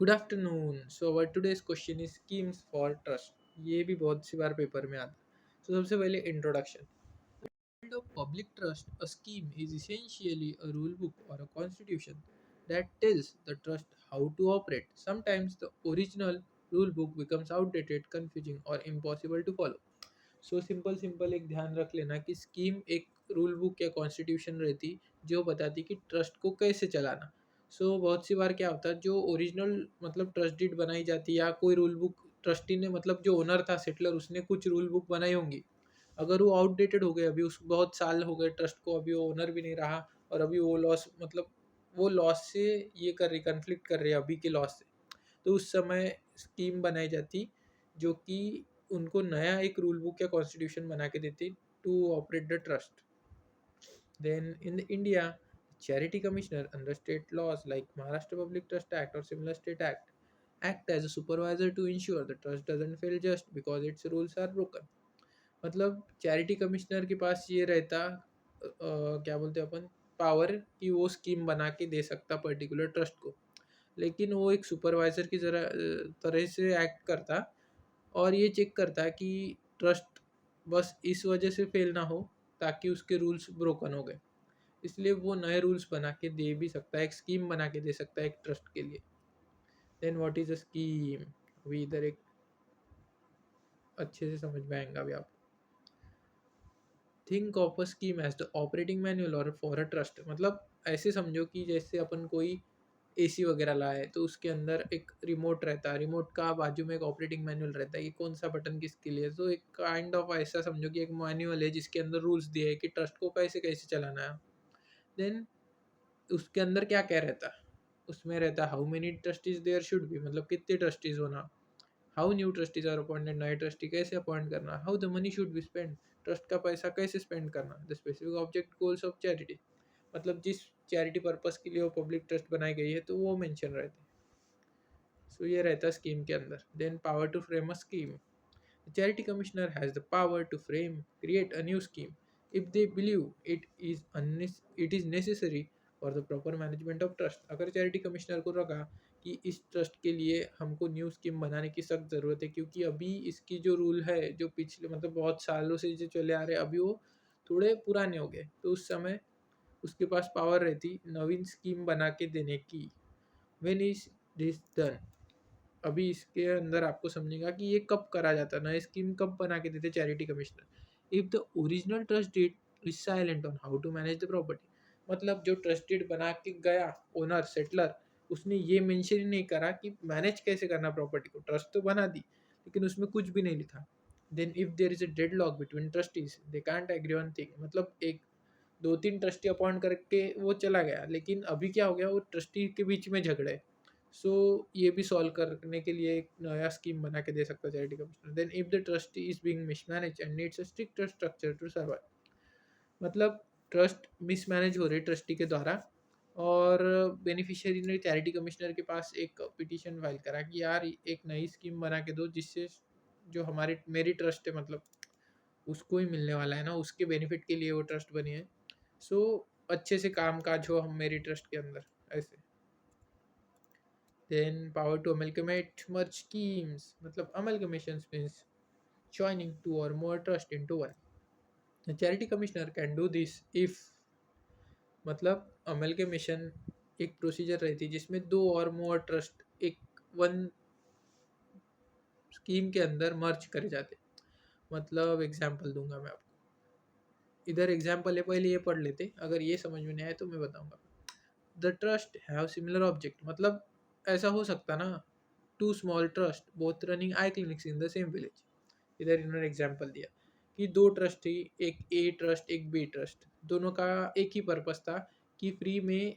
Good afternoon. So our today's question is schemes for trust. ये भी बहुत सी बार paper में आता है। तो सबसे पहले introduction. Field of public trust, a scheme is essentially a rule book or a constitution that tells the trust how to operate. Sometimes the original rule book becomes outdated, confusing, or impossible to follow. So simple simple एक ध्यान रख लेना कि scheme एक rule book या constitution रहती जो बताती कि ट्रस्ट को कैसे चलाना। बहुत सी बार क्या होता है, जो ओरिजिनल मतलब ट्रस्ट डीड बनाई जाती या कोई रूल बुक ट्रस्टी ने मतलब जो ओनर था सेटलर उसने कुछ रूल बुक बनाई होंगी, अगर वो आउटडेटेड हो गए, अभी उस बहुत साल हो गए ट्रस्ट को, अभी वो ओनर भी नहीं रहा और अभी वो लॉस मतलब वो लॉस से ये कर रही कन्फ्लिक्ट कर रही है अभी के लॉस से, तो उस समय स्कीम बनाई जाती जो कि उनको नया एक रूल बुक या कॉन्स्टिट्यूशन बना के देती to operate the trust. Then in India, charity commissioner under state laws like Maharashtra Public Trust Act or similar state act as a supervisor to ensure the trust doesn't fail just because its rules are broken. मतलब charity commissioner के पास ये रहता क्या बोलते हैं अपन, power कि वो scheme बना के दे सकता पर्टिकुलर ट्रस्ट को, लेकिन वो एक सुपरवाइजर की तरह से एक्ट करता और ये चेक करता कि ट्रस्ट बस इस वजह से फेल ना हो ताकि उसके रूल्स ब्रोकन हो गए, इसलिए वो नए रूल्स बना के दे भी सकता है, एक स्कीम बना के दे सकता है एक ट्रस्ट के लिए। Then what is a scheme, अभी इधर एक अच्छे से समझ में आएगा अभी आप। Think of a scheme as the operating manual और फॉर अ ट्रस्ट, मतलब ऐसे समझो कि जैसे अपन कोई एसी वगैरह लाए तो उसके अंदर एक रिमोट रहता है, रिमोट का बाजू में एक ऑपरेटिंग मैनुअल रहता है कि कौन सा बटन किसके लिए, तो एक काइंड ऑफ ऐसा समझो कि एक मैनुअल है जिसके अंदर रूल्स दिए हैं कि ट्रस्ट को कैसे कैसे चलाना है। देन उसके अंदर क्या क्या रहता है, उसमें रहता है how many trustees there should be, मतलब कितने ट्रस्टीज होना, how new trustees are appointed, नए ट्रस्टी कैसे अपॉइंट करना, how the money should be spend, trust का पैसा कैसे स्पेंड करना, the specific object goals of charity, मतलब जिस चैरिटी पर्पस के लिए वो पब्लिक ट्रस्ट बनाई गई है तो वो मेंशन रहते हैं। ये रहता है स्कीम के अंदर। Then power to frame a scheme, the charity commissioner has the power to create a new scheme if they believe it is necessary for the proper management of trust। अगर charity commissioner को लगा कि इस trust के लिए हमको new scheme बनाने की सख्त ज़रूरत है, क्योंकि अभी इसकी जो रूल है जो पिछले मतलब बहुत सालों से जो चले आ रहे हैं अभी वो थोड़े पुराने हो गए, तो उस समय उसके पास पावर रहती नवीन स्कीम बना के देने की। व्हेन इज दिस डन, अभी इसके अंदर आपको समझेगा कि ये कब करा जाता है, नए स्कीम कब बना के देते charity commissioner. If the original trusted is silent on how to manage the property, मतलब जो ट्रस्टेड बना के गया ओनर सेटलर, उसने ये मेंशन ही नहीं करा कि मैनेज कैसे करना प्रॉपर्टी को, ट्रस्ट तो बना दी लेकिन उसमें कुछ भी नहीं लिखा। Then if there is a dead lock between trustees they can't agree on thing, मतलब एक दो तीन ट्रस्टी अपॉइंट करके वो चला गया लेकिन अभी क्या हो गया, वो ट्रस्टी के बीच में झगड़े। सो ये भी सॉल्व करने के लिए एक नया स्कीम बना के दे सकता है charity commissioner. Then if the trustee is being mismanage and needs a strict structure to survive, मतलब ट्रस्ट मिसमैनेज हो रही ट्रस्टी के द्वारा और बेनिफिशियरी ने चैरिटी कमिश्नर के पास एक पिटीशन फाइल करा कि यार एक नई स्कीम बना के दो जिससे जो हमारे मेरी ट्रस्ट है मतलब उसको ही मिलने वाला है ना, उसके बेनिफिट के लिए वो ट्रस्ट बनी है। सो अच्छे से काम काज हो हम मेरी ट्रस्ट के अंदर ऐसे। Then power to amalgamate merge schemes, मतलब amalgamations means joining two or more trust into one. The charity commissioner can do this if, मतलब amalgamation एक प्रोसीजर रहती है जिसमें दो और मोर ट्रस्ट एक वन स्कीम के अंदर मर्ज करे जाते। मतलब एग्जांपल दूंगा मैं आपको, इधर एग्जांपल है, पहले ये पढ़ लेते, अगर ये समझ में नहीं आए तो मैं बताऊंगा। The trust have similar object, मतलब ऐसा हो सकता ना, two small trust both running eye clinics in the same village. इधर इन्होंने एग्जांपल दिया कि दो ट्रस्ट थी, एक ए ट्रस्ट एक बी ट्रस्ट, दोनों का एक ही पर्पस था कि फ्री में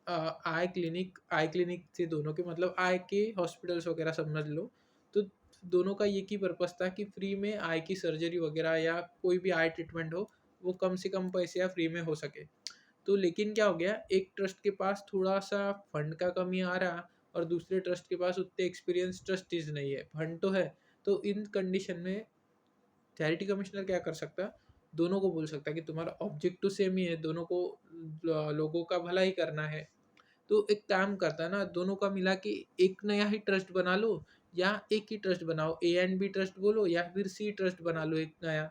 आई क्लिनिक थे दोनों के, मतलब आई के हॉस्पिटल्स वगैरह समझ लो। तो दोनों का एक ही पर्पस था कि फ्री में आई की सर्जरी वगैरह या कोई भी आई ट्रीटमेंट हो वो कम से कम पैसे या फ्री में हो सके। तो लेकिन क्या हो गया, एक ट्रस्ट के पास थोड़ा सा फंड का कमी आ रहा और दूसरे ट्रस्ट के पास उतने एक्सपीरियंस ट्रस्टीज नहीं है, फंड तो है। तो इन कंडीशन में चैरिटी कमिश्नर क्या कर सकता है, दोनों को बोल सकता है कि तुम्हारा ऑब्जेक्ट तो सेम ही है, दोनों को लोगों का भला ही करना है, तो एक काम करता है ना, दोनों का मिला के एक नया ही ट्रस्ट बना लो, या एक ही ट्रस्ट बनाओ, ए एंड बी ट्रस्ट बोलो या फिर सी ट्रस्ट बना लो एक नया,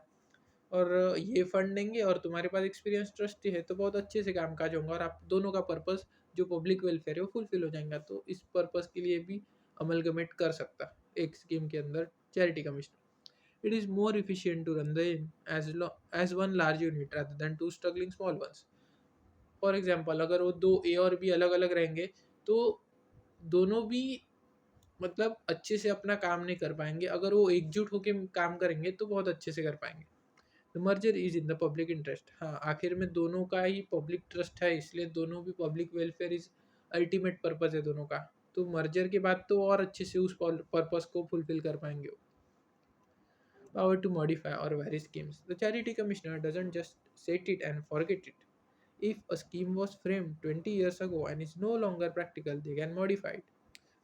और ये फंड देंगे और तुम्हारे पास एक्सपीरियंस ट्रस्टी है तो बहुत अच्छे से काम काज होगा और आप दोनों का पर्पस जो पब्लिक वेलफेयर है वो फुलफिल हो जाएगा। तो इस पर्पस के लिए भी अमलगमेट कर सकता एक स्कीम के अंदर charity commissioner. It is more efficient to run the in as one large unit rather than two struggling small ones. For example अगर वो दो ए और बी अलग अलग रहेंगे तो दोनों भी मतलब अच्छे से अपना काम नहीं कर पाएंगे, अगर वो एकजुट होकर काम करेंगे तो बहुत अच्छे से कर पाएंगे। The merger is in the public interest, हाँ आखिर में दोनों का ही पब्लिक ट्रस्ट है, इसलिए दोनों भी public welfare is ultimate purpose है दोनों का। तो मर्जर के बाद तो और अच्छे से उस पर्पस को फुलफिल कर पाएंगे। Power to modify or vary schemes, the charity commissioner doesn't just set it and forget it. If a scheme was framed 20 years ago and is no longer practical, they can modify it.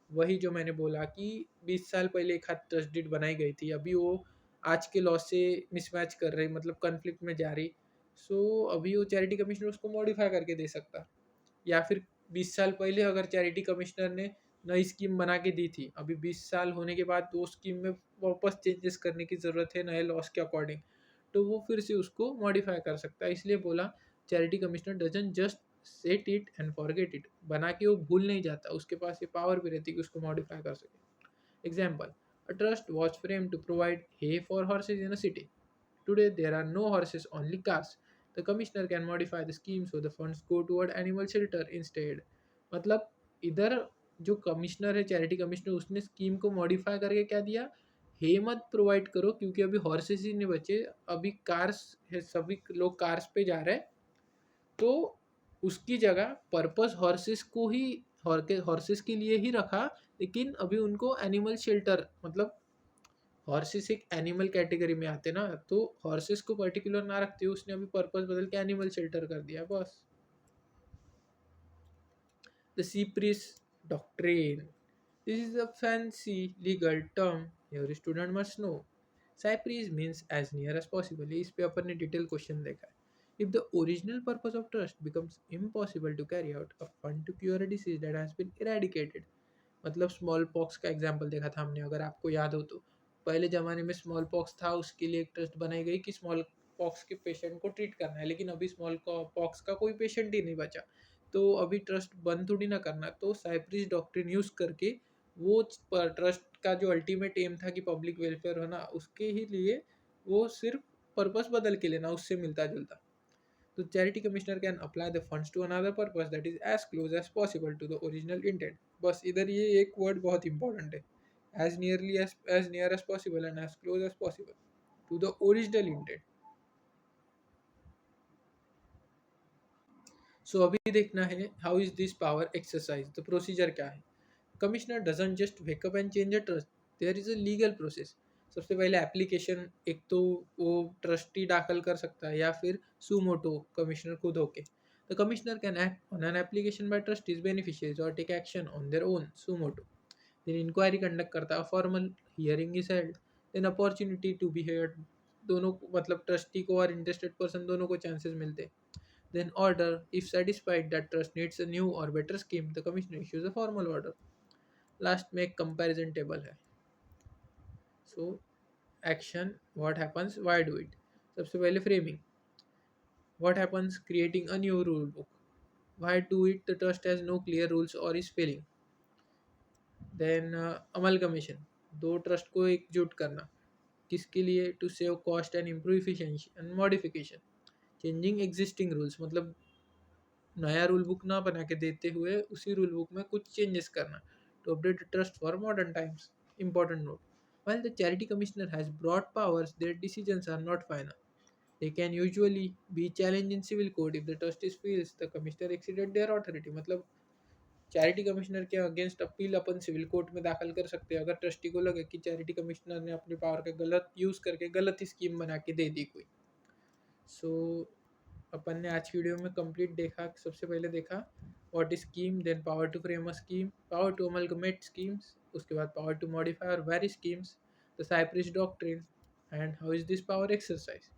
वही जो मैंने बोला कि 20 साल पहले एक हाथ trust deed बनाई गई थी, अभी वो आज के लॉ से मिसमैच कर रही, मतलब कन्फ्लिक्ट में जा रही। सो अभी वो चैरिटी कमिश्नर उसको मॉडिफाई करके दे सकता। या फिर 20 साल पहले अगर चैरिटी कमिश्नर ने नई स्कीम बना के दी थी, अभी 20 साल होने के बाद वो स्कीम में वापस चेंजेस करने की ज़रूरत है नए लॉस के अकॉर्डिंग, तो वो फिर से उसको मॉडिफाई कर सकता है। इसलिए बोला charity commissioner doesn't just set it and forget it, बना के वो भूल नहीं जाता, उसके पास ये पावर भी रहती है कि उसको मॉडिफाई कर सके। Example, a trust was frame to provide hay for horses in a city. Today there are no horses, only cars. The commissioner can modify the scheme so the funds go toward animal shelter instead. मतलब इधर जो commissioner है charity commissioner, उसने scheme को modify करके क्या दिया, हे मत प्रोवाइड करो क्योंकि अभी हॉर्सेस ही नहीं बचे, अभी कार्स है, सभी लोग कार्स पे जा रहे हैं। तो उसकी जगह पर्पस हॉर्सेस को ही हॉर्सेस के लिए ही रखा, लेकिन अभी उनको एनिमल शेल्टर, मतलब हॉर्सेस एक एनिमल कैटेगरी में आते ना, तो हॉर्सेस को पर्टिकुलर ना रखते हुए उसने अभी पर्पस बदल के एनिमल शेल्टर कर दिया बस। The cypres doctrine, this is a fancy legal term, your student must know. Cypres means as near as possible, इस पे अपन ने डिटेल क्वेश्चन देखा है। If the original purpose of trust becomes impossible to carry out, a fund to cure a disease that has been eradicated. मतलब smallpox का example देखा था हमने, अगर आपको याद हो तो पहले ज़माने में स्मॉल पॉक्स था, उसके लिए एक ट्रस्ट बनाई गई कि स्मॉल पॉक्स के पेशेंट को ट्रीट करना है, लेकिन अभी स्मॉल पॉक्स का कोई पेशेंट ही नहीं बचा, तो अभी ट्रस्ट बंद थोड़ी ना करना। तो साइप्रिस डॉक्ट्रिन यूज़ करके वो ट्रस्ट का जो अल्टीमेट एम था कि पब्लिक वेलफेयर होना, उसके ही लिए वो सिर्फ पर्पस बदल के लेना उससे मिलता जुलता। तो charity commissioner can apply the funds to another purpose that is as close as possible to the original intent। बस इधर ये एक वर्ड बहुत इंपॉर्टेंट है, as near as possible and as close as possible to the original intent। सो अभी देखना है how is this power exercise, the procedure क्या है। Commissioner doesn't just wake up and change a trust, there is a legal process. सबसे पहले application, एक तो वो ट्रस्टी दाखिल कर सकता है या फिर सुमोटो कमिश्नर खुद होके। The commissioner can act on an application by trustees beneficiaries और take action on their own suo motu. Then inquiry conduct करता है, formal hearing is held, then opportunity to be heard, दोनों मतलब ट्रस्टी को और interested person दोनों को chances मिलते हैं। Then order, if satisfied that trust needs a new or better scheme, the commissioner issues a formal order. Last में एक comparison table है। So action, what happens, why do it। सबसे पहले framing, what happens, creating a new rule book। Why do it, the trust has no clear rules or is failing। Then amalgamation, दो trust को एकजुट करना, किसके लिए, to save cost and improve efficiency. And modification, changing existing rules, मतलब नया rule book ना बना के देते हुए उसी रूल बुक में कुछ चेंजेस करना, to update trust for modern times. Important note, while the charity commissioner has broad powers, their decisions are not final। They can usually be challenged in civil court if the trustee feels the commissioner exceeded their authority। मतलब charity commissioner के against appeal अपन civil court में दाखिल कर सकते हैं अगर trustee को लगे कि चैरिटी कमिश्नर ने अपनी पावर का गलत यूज़ करके गलत ही स्कीम बना के दे दी कोई। सो अपन ने आज की वीडियो में कंप्लीट देखा, सबसे पहले देखा what is scheme, then power to frame a scheme, power to amalgamate schemes, उसके बाद पावर टू मॉडिफाई और vary schemes, the cypres doctrine, and how is this power exercise.